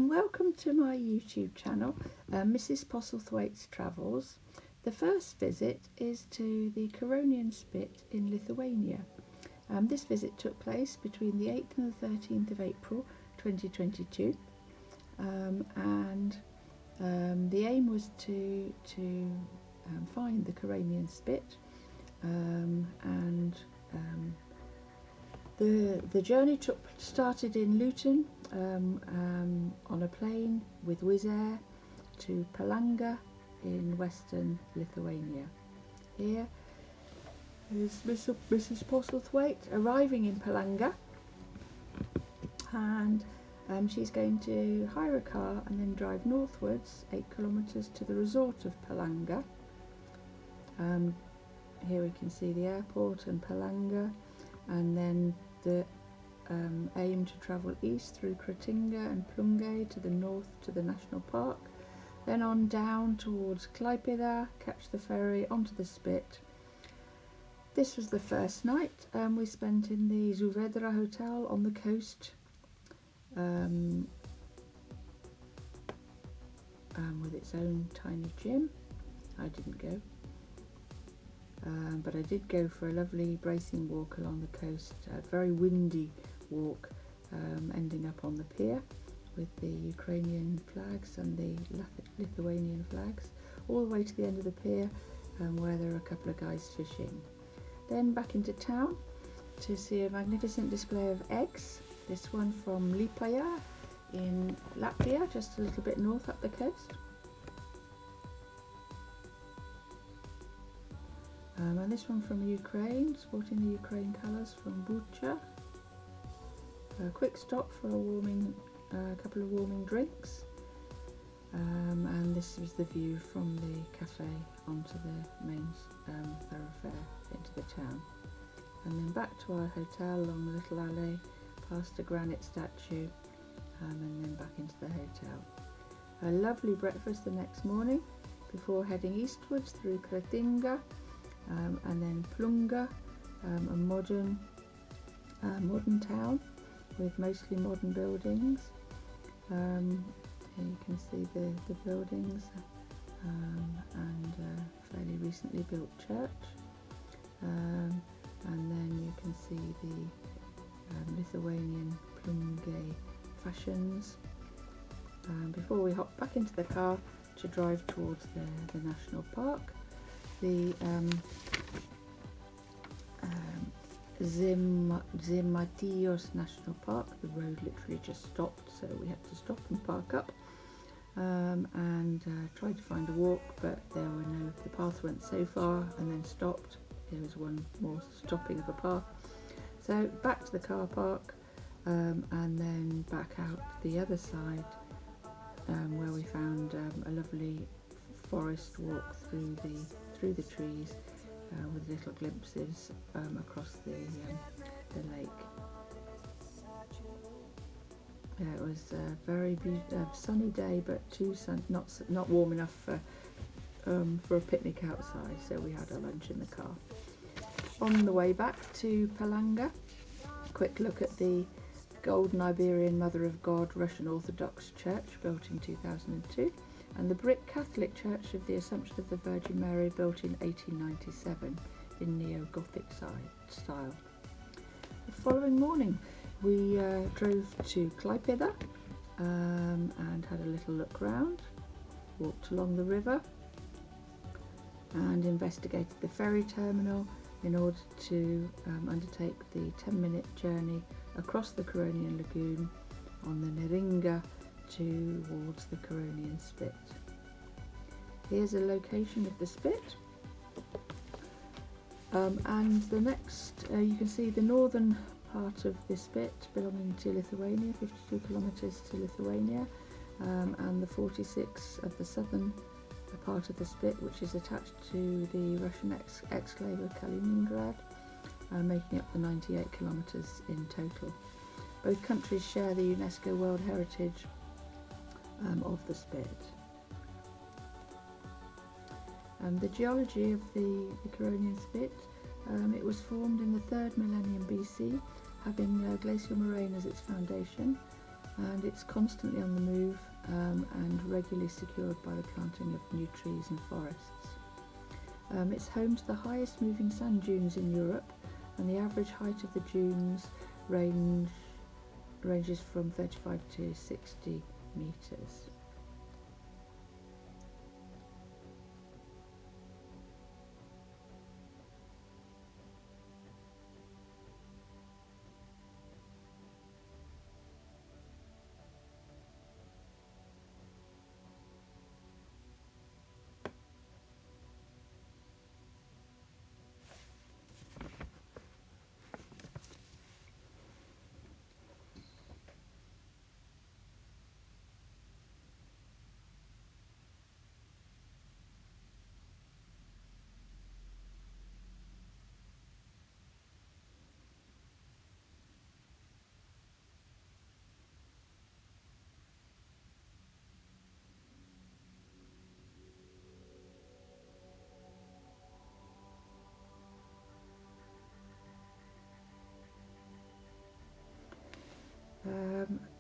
Welcome to my YouTube channel, Mrs. Postlethwaite's Travels. The first visit is to the Curonian Spit in Lithuania. This visit took place between the 8th and the 13th of April 2022, and the aim was to find the Curonian Spit, the journey started in Luton on a plane with Wizz Air to Palanga in western Lithuania. Here is Mrs. Postlethwaite arriving in Palanga, and she's going to hire a car and then drive northwards 8 kilometres to the resort of Palanga. Here we can see the airport and Palanga, and then the aim to travel east through Neringa and Palanga to the north to the national park, then on down towards Klaipėda, catch the ferry onto the Spit. This was the first night we spent in the Zuvedra hotel on the coast, with its own tiny gym. I didn't go. But I did go for a lovely bracing walk along the coast, a very windy walk, ending up on the pier with the Ukrainian flags and the Lithuanian flags, all the way to the end of the pier, where there are a couple of guys fishing. Then back into town to see a magnificent display of eggs, this one from Klaipėda in Latvia, just a little bit north up the coast. And this one from Ukraine, sporting the Ukraine colours, from Bucha. A quick stop for a couple of warming drinks. And this is the view from the cafe onto the main thoroughfare into the town. And then back to our hotel along the little alley, past a granite statue, and then back into the hotel. A lovely breakfast the next morning before heading eastwards through Neringa. And then Palanga, a modern town with mostly modern buildings. Here you can see the buildings, and a fairly recently built church, and then you can see the Lithuanian Palanga fashions, before we hop back into the car to drive towards the national park. The Zimatios National Park. The road literally just stopped, so we had to stop and park up, and tried to find a walk, but the path went so far and then stopped. There was one more stopping of a path, so back to the car park, and then back out the other side, where we found a lovely forest walk through the trees, with little glimpses across the lake. It was a very sunny day, but not warm enough for a picnic outside, so we had our lunch in the car. On the way back to Palanga, a quick look at the Golden Iberian Mother of God Russian Orthodox Church, built in 2002. And the brick Catholic Church of the Assumption of the Virgin Mary, built in 1897 in neo-Gothic style. The following morning we drove to Klaipėda, and had a little look round, walked along the river and investigated the ferry terminal in order to undertake the 10-minute journey across the Curonian Lagoon on the Neringa towards the Curonian Spit. Here's a location of the Spit, and the next you can see the northern part of the Spit belonging to Lithuania, 52 kilometres to Lithuania, and the 46 of the southern part of the Spit, which is attached to the Russian exclave of Kaliningrad, making up the 98 kilometres in total. Both countries share the UNESCO World Heritage of the Spit. The geology of the Curonian Spit, it was formed in the 3rd millennium BC, having glacial moraine as its foundation, and it's constantly on the move and regularly secured by the planting of new trees and forests. It's home to the highest moving sand dunes in Europe, and the average height of the dunes ranges from 35 to 60 metres.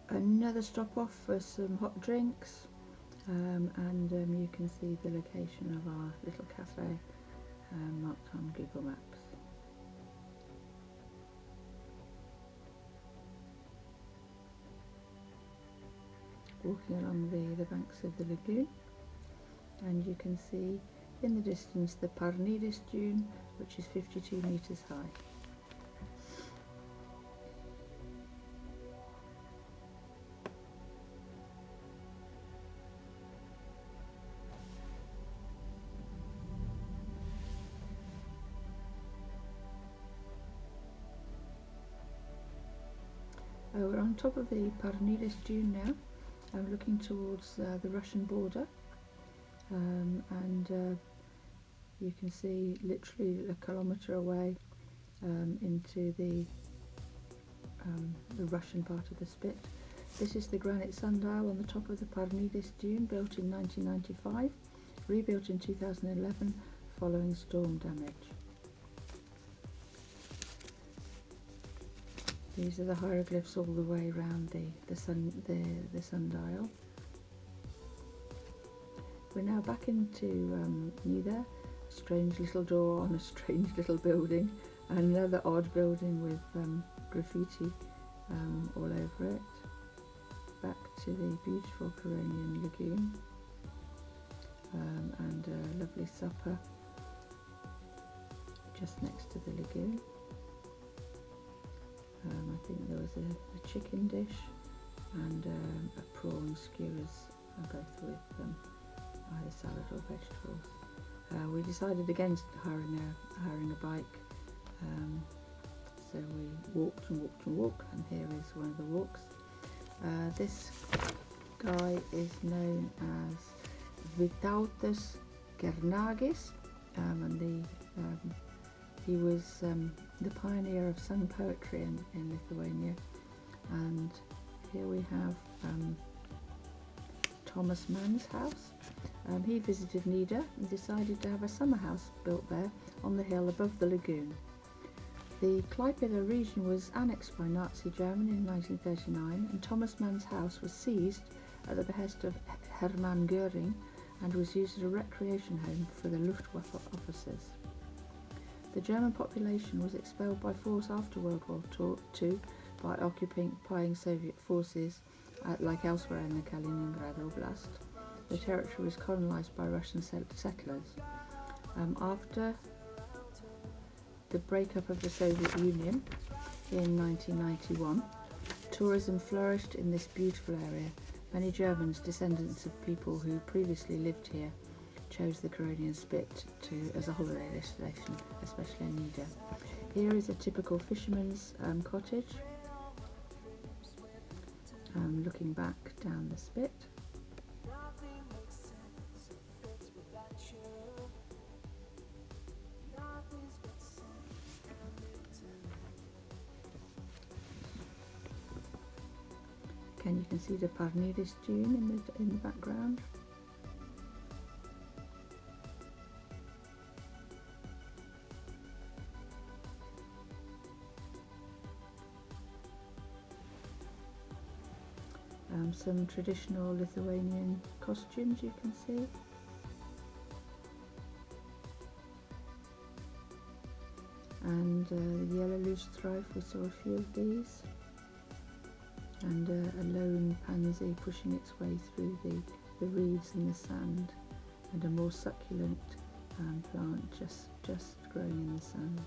Another stop off for some hot drinks, and you can see the location of our little cafe marked on Google Maps. Walking along the banks of the lagoon, and you can see in the distance the Parnidis dune, which is 52 metres high. We're on top of the Parnidis dune now. I'm looking towards the Russian border, and you can see literally a kilometre away into the Russian part of the spit. This is the granite sundial on the top of the Parnidis dune, built in 1995, rebuilt in 2011 following storm damage. These are the hieroglyphs all the way around the sundial. We're now back into Nida, a strange little door on a strange little building, another odd building with graffiti all over it. Back to the beautiful Coronian lagoon, and a lovely supper just next to the lagoon. I think there was a chicken dish and a prawn skewers, both with either salad or vegetables. We decided against hiring a bike, so we walked and walked, and here is one of the walks. This guy is known as Vytautas Kernagis, and he was the pioneer of sung poetry in Lithuania. And here we have Thomas Mann's house. He visited Nida and decided to have a summer house built there on the hill above the lagoon. The Klaipėda region was annexed by Nazi Germany in 1939, and Thomas Mann's house was seized at the behest of Hermann Göring and was used as a recreation home for the Luftwaffe officers. The German population was expelled by force after World War II by occupying Soviet forces, like elsewhere in the Kaliningrad Oblast. The territory was colonised by Russian settlers. After the breakup of the Soviet Union in 1991, tourism flourished in this beautiful area. Many Germans, descendants of people who previously lived here, chose the Coronian Spit as a holiday destination, especially in Nida. Here is a typical fisherman's cottage, looking back down the spit. Again, you can see the Parnidis dune in the background. some traditional Lithuanian costumes, you can see. And the yellow loosestrife, we saw a few of these. And a lone pansy pushing its way through the reeds and the sand, and a more succulent plant just growing in the sand.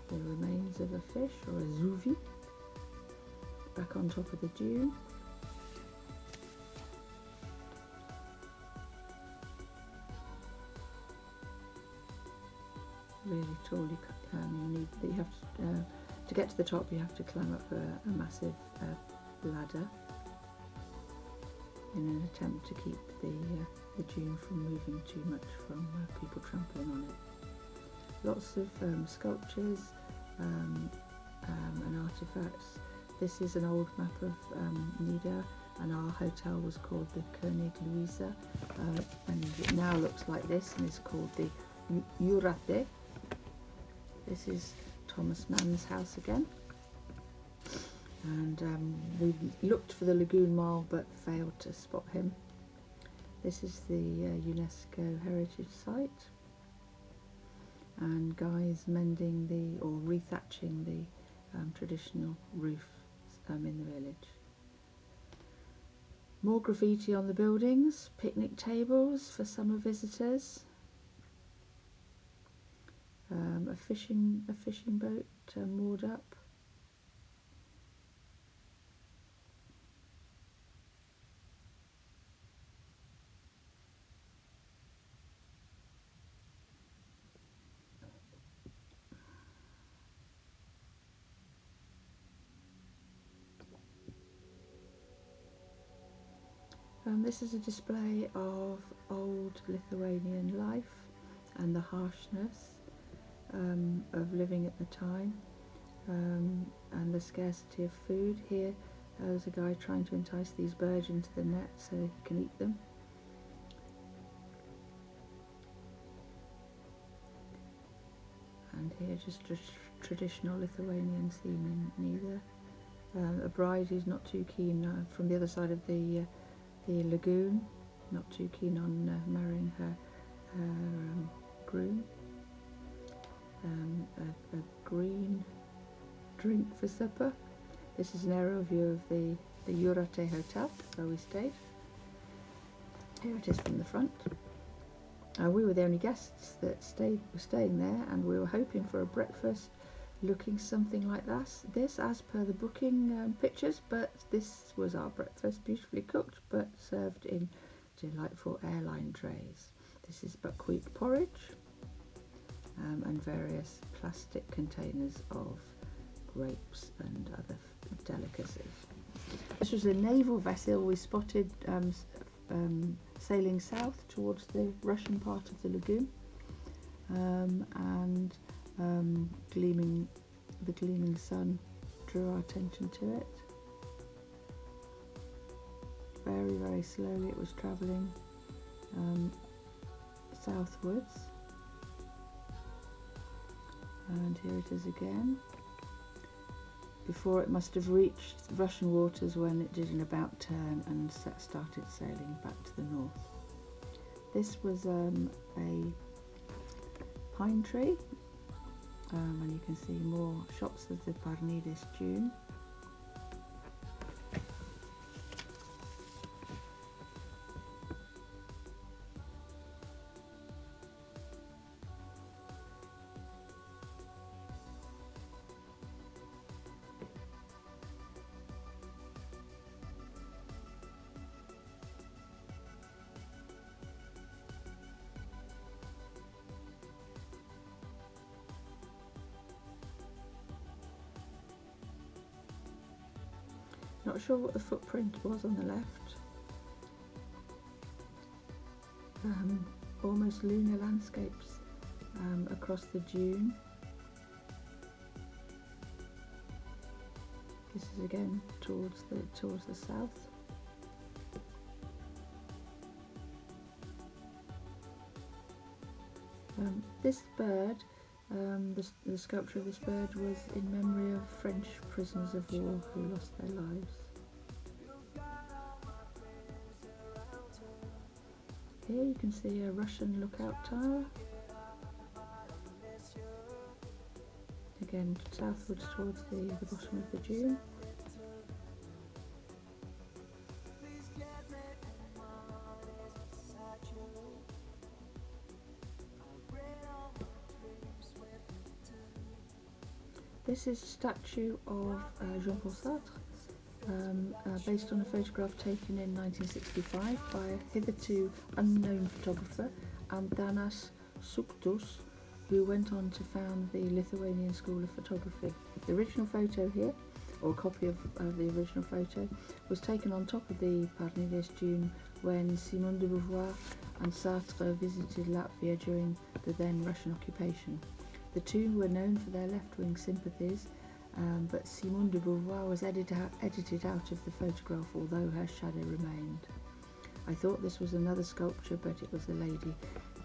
The remains of a fish, or a zuvi, back on top of the dune. Really tall. You have to get to the top. You have to climb up a massive ladder in an attempt to keep the dune from moving too much from people trampling on it. Lots of sculptures and artifacts. This is an old map of Nida, and our hotel was called the König Luisa, and it now looks like this, and it's called the Jurate. This is Thomas Mann's house again, and we looked for the lagoon mile but failed to spot him. This is the UNESCO heritage site, and guys mending or rethatching the traditional roof in the village. More graffiti on the buildings, picnic tables for summer visitors. A fishing boat moored up. This is a display of old Lithuanian life and the harshness of living at the time, and the scarcity of food. Here there's a guy trying to entice these birds into the net so he can eat them. And here just a traditional Lithuanian theme in Neither. A bride who's not too keen from the other side of the lagoon, not too keen on marrying her groom. A green drink for supper. This is an aerial view of the Jurate hotel where we stayed. Here it is from the front. We were the only guests that were staying there, and we were hoping for a breakfast looking something like this as per the booking pictures, but this was our breakfast, beautifully cooked but served in delightful airline trays. This is buckwheat porridge and various plastic containers of grapes and other delicacies. This was a naval vessel we spotted sailing south towards the Russian part of the lagoon, and the gleaming sun drew our attention to it. Very, very slowly it was travelling southwards, and here it is again. Before it must have reached Russian waters when it did an about turn and started sailing back to the north. This was a pine tree, and you can see more shots of the Parnidis dune. Not sure what the footprint was on the left. Almost lunar landscapes across the dune. This is again towards the south. This bird, the sculpture of this bird was in memory of French prisoners of war who lost their lives. Here you can see a Russian lookout tower. Again, southwards towards the bottom of the dune. This is a statue of Jean-Paul Sartre, based on a photograph taken in 1965 by a hitherto unknown photographer, Antanas Suktus, who went on to found the Lithuanian School of Photography. The original photo here, or a copy of the original photo, was taken on top of the Parnidės dune when Simone de Beauvoir and Sartre visited Latvia during the then Russian occupation. The two were known for their left-wing sympathies, but Simone de Beauvoir was edited out of the photograph, although her shadow remained. I thought this was another sculpture, but it was a lady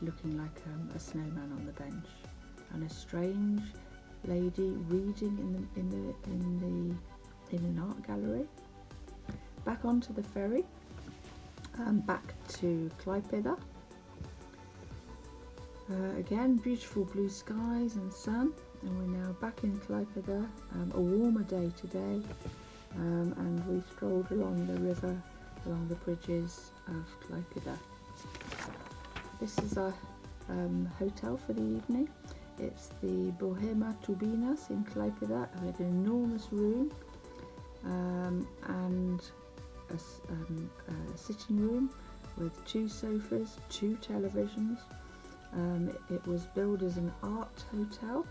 looking like a snowman on the bench, and a strange lady reading in an art gallery. Back onto the ferry, back to Klaipėda. Again, beautiful blue skies and sun, and we're now back in Klaipėda. A warmer day today, and we strolled along the river, along the bridges of Klaipėda. This is our hotel for the evening. It's the Bohema Tubinas in Klaipėda. We had an enormous room and a sitting room with 2 sofas, 2 televisions. It was billed as an art hotel,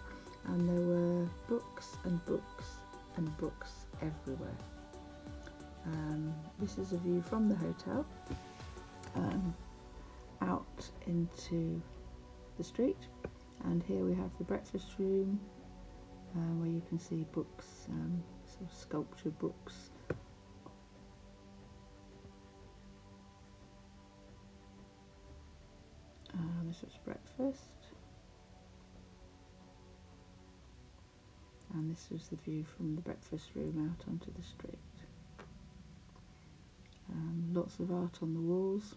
and there were books and books and books everywhere. This is a view from the hotel out into the street, and here we have the breakfast room where you can see books, sort of sculpture books. This was breakfast, and this was the view from the breakfast room out onto the street. Lots of art on the walls,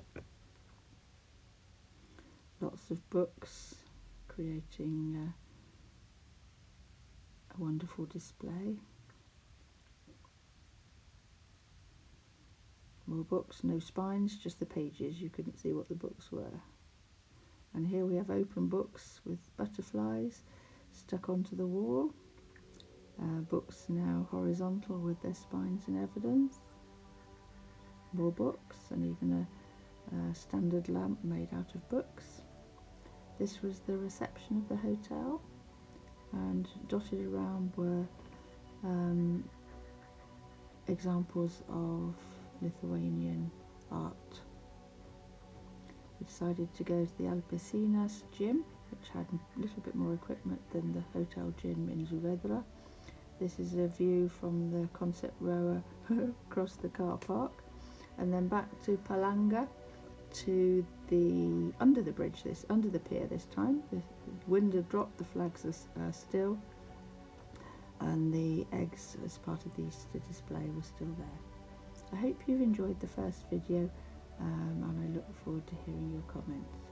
lots of books, creating a wonderful display. More books, no spines, just the pages. You couldn't see what the books were. And here we have open books with butterflies stuck onto the wall. Books now horizontal with their spines in evidence. More books, and even a standard lamp made out of books. This was the reception of the hotel, and dotted around were examples of Lithuanian art. We decided to go to the Alpesinas gym, which had a little bit more equipment than the hotel gym in Žuvėdra. This is a view from the concept rower across the car park, and then back to Palanga, to the under the pier this time. The wind had dropped, the flags are still, and the eggs as part of the Easter display were still there. I hope you've enjoyed the first video, and I look forward to hearing your comments.